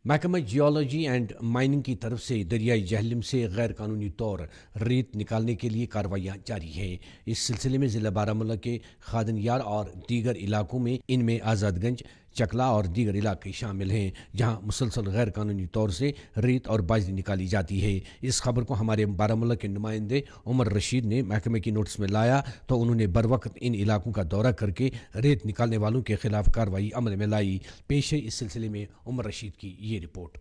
महकमा geology and mining की तरफ से दरियाई जहलम से गैर कानूनी तौर रेत निकालने के लिए कार्रवाइयाँ जारी हैं। इस सिलसिले में ज़िला बारामूला के खादनयार और दीगर इलाकों में इनमें आज़ादगंज, चकला और दीगर इलाके शामिल हैं, जहां मुसलसल गैर कानूनी तौर से रेत और बाजरी निकाली जाती है। इस खबर को हमारे बारामूला के नुमाइंदे उमर रशीद ने महकमे की नोटिस में लाया तो उन्होंने बर वक्त इन इलाकों का दौरा करके रेत निकालने वालों के खिलाफ कार्रवाई अमल में लाई। पेश है इस सिलसिले में उमर रशीद की ये रिपोर्ट।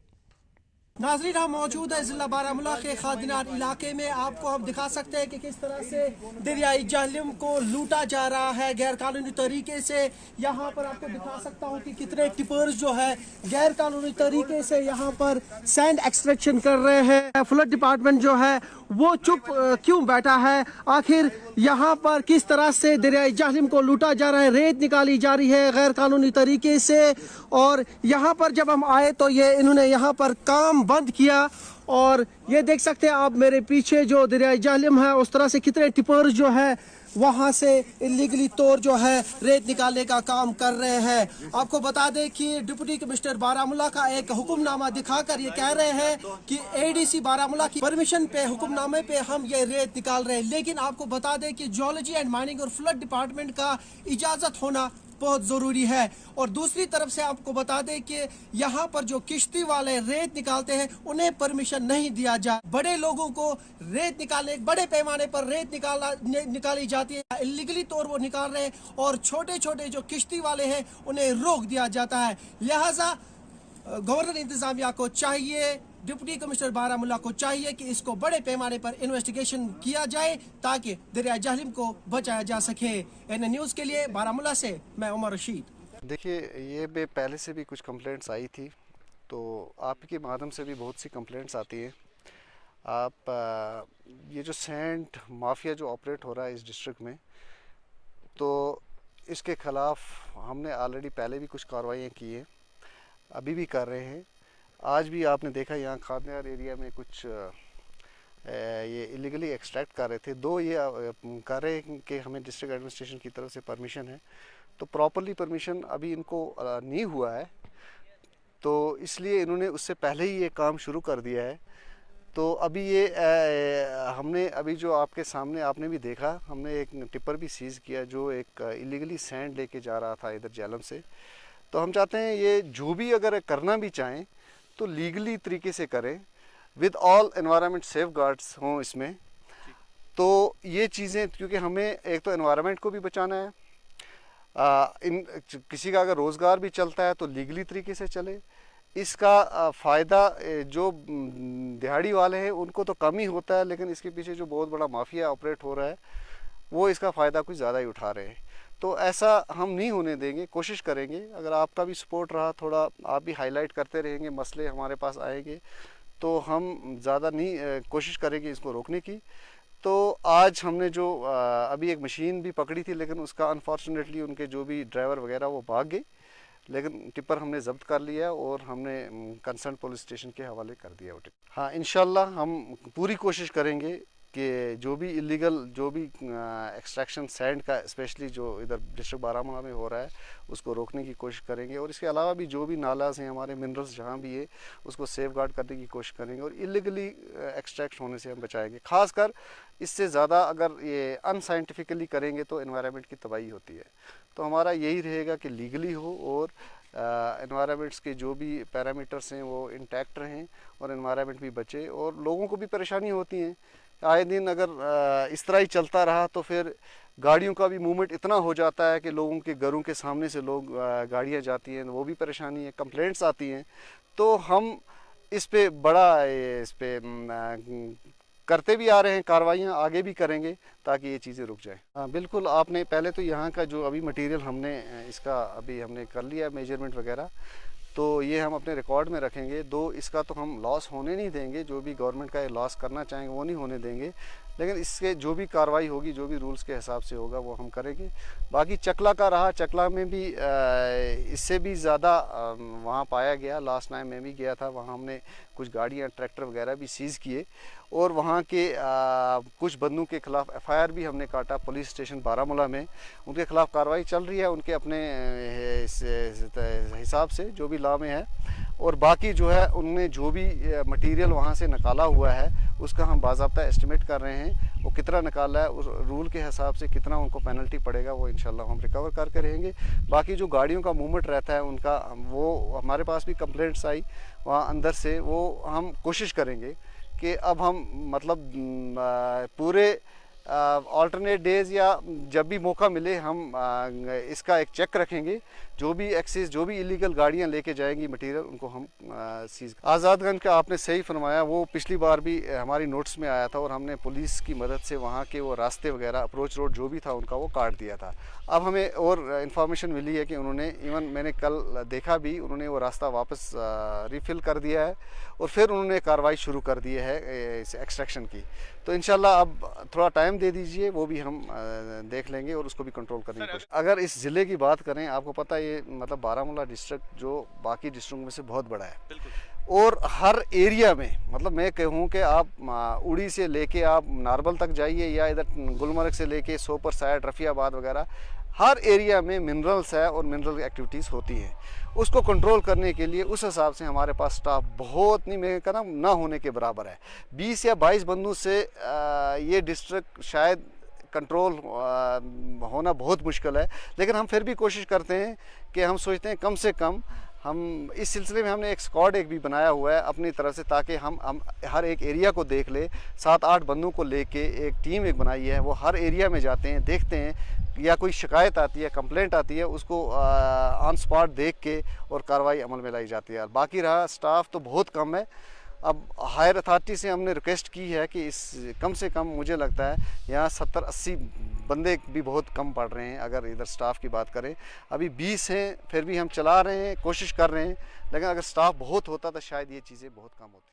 नाज़रीन, हम मौजूद है ज़िला बारामूला के खादिनार इलाके में। आपको हम दिखा सकते हैं कि किस तरह से दरियाई जहलम को लूटा जा रहा है गैर कानूनी तरीके से। यहाँ पर आपको दिखा सकता हूँ कि कितने टिपर्स जो है गैर कानूनी तरीके से यहाँ पर सैंड एक्सट्रैक्शन कर रहे हैं। फ्लड डिपार्टमेंट जो है वो चुप क्यों बैठा है? आखिर यहाँ पर किस तरह से दरियाई जहलम को लूटा जा रहा है, रेत निकाली जा रही है गैर कानूनी तरीके से। और यहाँ पर जब हम आए तो इन्होंने यहाँ पर काम बंद किया और ये देख सकते हैं आप मेरे पीछे जो दरियाई जहलम है उस तरह से कितने टिपर्स जो है वहाँ से इलीगली तौर जो है रेत निकालने का काम कर रहे हैं। आपको बता दें कि डिप्टी कमिश्नर बारामूला का एक हुक्मनामा दिखाकर ये कह रहे हैं कि एडीसी बारामूला की परमिशन पे, हुक्मनामे पे हम ये रेत निकाल रहे हैं। लेकिन आपको बता दें कि जियोलॉजी एंड माइनिंग और फ्लड डिपार्टमेंट का इजाज़त होना बहुत ज़रूरी है। और दूसरी तरफ से आपको बता दें कि यहाँ पर जो किश्ती वाले रेत निकालते हैं उन्हें परमिशन नहीं दिया जा। बड़े लोगों को रेत निकालने, बड़े पैमाने पर रेत निकाली जाती है, इलीगली तौर वो निकाल रहे हैं, और छोटे छोटे जो किश्ती वाले हैं उन्हें रोक दिया जाता है। लिहाजा गवर्नर इंतजामिया को चाहिए, डिप्टी कमिश्नर बारामूला को चाहिए कि इसको बड़े पैमाने पर इन्वेस्टिगेशन किया जाए ताकि दरियाई जहलम को बचाया जा सके। एन न्यूज़ के लिए बारामूला से मैं उमर रशीद। देखिए, ये मैं पहले से भी कुछ कंप्लेंट्स आई थी, तो आपके माध्यम से भी बहुत सी कंप्लेंट्स आती है। आप ये जो सैंड माफिया जो ऑपरेट हो रहा है इस डिस्ट्रिक्ट में, तो इसके ख़िलाफ़ हमने ऑलरेडी पहले भी कुछ कार्रवाइयाँ की हैं, अभी भी कर रहे हैं। आज भी आपने देखा यहाँ खादनियार एरिया में कुछ ये इलीगली एक्सट्रैक्ट कर रहे थे। दो ये कर रहे हैं कि हमें डिस्ट्रिक्ट एडमिनिस्ट्रेशन की तरफ से परमिशन है, तो प्रॉपरली परमिशन अभी इनको नहीं हुआ है, तो इसलिए इन्होंने उससे पहले ही ये काम शुरू कर दिया है। तो अभी ये हमने अभी जो आपके सामने आपने भी देखा, हमने एक टिपर भी सीज़ किया जो एक इलीगली सैंड लेके जा रहा था इधर जहलम से। तो हम चाहते हैं ये जो भी अगर करना भी चाहें तो लीगली तरीके से करें, with all environment safe guards हों इसमें। तो ये चीज़ें, क्योंकि हमें एक तो एनवायरनमेंट को भी बचाना है, किसी का अगर रोज़गार भी चलता है तो लीगली तरीके से चले। इसका फ़ायदा जो दिहाड़ी वाले हैं उनको तो कम ही होता है, लेकिन इसके पीछे जो बहुत बड़ा माफिया ऑपरेट हो रहा है वो इसका फ़ायदा कुछ ज़्यादा ही उठा रहे हैं। तो ऐसा हम नहीं होने देंगे, कोशिश करेंगे। अगर आपका भी सपोर्ट रहा, थोड़ा आप भी हाईलाइट करते रहेंगे, मसले हमारे पास आएंगे, तो हम ज़्यादा नहीं कोशिश करेंगे इसको रोकने की। तो आज हमने जो अभी एक मशीन भी पकड़ी थी, लेकिन उसका अनफॉर्चुनेटली उनके जो भी ड्राइवर वगैरह वो भाग गए, लेकिन टिपर हमने जब्त कर लिया और हमने कंसर्न पुलिस स्टेशन के हवाले कर दिया वो टिपर। हाँ, इंशाल्लाह हम पूरी कोशिश करेंगे कि जो भी इलीगल जो भी एक्सट्रैक्शन सैंड का स्पेशली जो इधर डिस्ट्रिक्ट बारामूला में हो रहा है उसको रोकने की कोशिश करेंगे। और इसके अलावा भी जो भी नालाज हैं हमारे, मिनरल्स जहाँ भी है, उसको सेफ गार्ड करने की कोशिश करेंगे और इलीगली एक्सट्रैक्ट होने से हम बचाएंगे। ख़ासकर इससे ज़्यादा अगर ये अनसाइंटिफिकली करेंगे तो एनवायरनमेंट की तबाही होती है। तो हमारा यही रहेगा कि लीगली हो और एनवायरनमेंट्स के जो भी पैरामीटर्स हैं वो इंटैक्ट रहें और एनवायरनमेंट भी बचे। और लोगों को भी परेशानी होती हैं, आए दिन अगर इस तरह ही चलता रहा तो फिर गाड़ियों का भी मूवमेंट इतना हो जाता है कि लोगों के घरों के सामने से लोग गाड़ियाँ जाती हैं, वो भी परेशानी है, कंप्लेंट्स आती हैं। तो हम इस पे बड़ा इस पे करते भी आ रहे हैं, कार्रवाइयाँ आगे भी करेंगे ताकि ये चीज़ें रुक जाएँ। हाँ बिल्कुल, आपने पहले तो यहाँ का जो अभी मटेरियल हमने इसका अभी हमने कर लिया मेजरमेंट वगैरह, तो ये हम अपने रिकॉर्ड में रखेंगे। दो इसका तो हम लॉस होने नहीं देंगे, जो भी गवर्नमेंट का ये लॉस करना चाहेंगे वो नहीं होने देंगे, लेकिन इसके जो भी कार्रवाई होगी, जो भी रूल्स के हिसाब से होगा वो हम करेंगे। बाकी चकला का रहा, चकला में भी इससे भी ज़्यादा वहाँ पाया गया। लास्ट टाइम मैं भी गया था, वहाँ हमने कुछ गाड़ियाँ, ट्रैक्टर वगैरह भी सीज़ किए और वहाँ के कुछ बंदों के ख़िलाफ़ एफआईआर भी हमने काटा पुलिस स्टेशन बारामूला में। उनके ख़िलाफ़ कार्रवाई चल रही है, उनके अपने हिसाब से जो भी लॉ में है और बाकी जो है उनने जो भी मटेरियल वहाँ से निकाला हुआ है उसका हम बाज़ाब्ता एस्टिमेट कर रहे हैं। वो कितना निकाला है उस रूल के हिसाब से कितना उनको पेनल्टी पड़ेगा वो इंशाल्लाह हम रिकवर करके रहेंगे। बाकी जो गाड़ियों का मूवमेंट रहता है उनका, वो हमारे पास भी कंप्लेंट्स आई वहाँ अंदर से, वो हम कोशिश करेंगे कि अब हम मतलब पूरे ऑल्टरनेट डेज या जब भी मौका मिले हम इसका एक चेक रखेंगे। जो भी एक्सेस, जो भी इलीगल गाड़ियां लेके जाएंगी मटेरियल, उनको हम सीज। आज़ादगंज का आपने सही फरमाया, वो पिछली बार भी हमारी नोट्स में आया था और हमने पुलिस की मदद से वहाँ के वो रास्ते वगैरह, अप्रोच रोड जो भी था उनका, वो काट दिया था। अब हमें और इन्फॉर्मेशन मिली है कि उन्होंने, इवन मैंने कल देखा भी, उन्होंने वो रास्ता वापस रिफ़िल कर दिया है और फिर उन्होंने कार्रवाई शुरू कर दी है इस एक्सट्रैक्शन की। तो इंशाल्लाह अब थोड़ा टाइम दे दीजिए, वो भी हम देख लेंगे और उसको भी कंट्रोल करने की कोशिश। अगर इस ज़िले की बात करें, आपको पता है ये मतलब बारामूला डिस्ट्रिक्ट जो बाकी डिस्ट्रिक्ट में से बहुत बड़ा है और हर एरिया में, मतलब मैं कहूँ कि आप उड़ी से लेके आप नारबल तक जाइए या इधर गुलमर्ग से लेके सोपर साइड, रफ़ियाबाद वगैरह, हर एरिया में मिनरल्स है और मिनरल एक्टिविटीज़ होती हैं। उसको कंट्रोल करने के लिए उस हिसाब से हमारे पास स्टाफ बहुत नहीं, मैं कहना ना होने के बराबर है। 20 या 22 बंदों से ये डिस्ट्रिक्ट शायद कंट्रोल होना बहुत मुश्किल है, लेकिन हम फिर भी कोशिश करते हैं कि हम सोचते हैं कम से कम हम इस सिलसिले में हमने एक स्क्वाड एक भी बनाया हुआ है अपनी तरफ से, ताकि हम हर एक एरिया को देख ले। 7-8 बंदों को लेके एक टीम एक बनाई है, वो हर एरिया में जाते हैं, देखते हैं या कोई शिकायत आती है, कंप्लेंट आती है, उसको ऑन स्पॉट देख के और कार्रवाई अमल में लाई जाती है। बाकी रहा स्टाफ तो बहुत कम है। अब हायर अथॉरिटी से हमने रिक्वेस्ट की है कि इस कम से कम, मुझे लगता है यहाँ 70-80 बंदे भी बहुत कम पड़ रहे हैं अगर इधर स्टाफ की बात करें। अभी 20 हैं, फिर भी हम चला रहे हैं, कोशिश कर रहे हैं, लेकिन अगर स्टाफ बहुत होता तो शायद ये चीज़ें बहुत कम होती।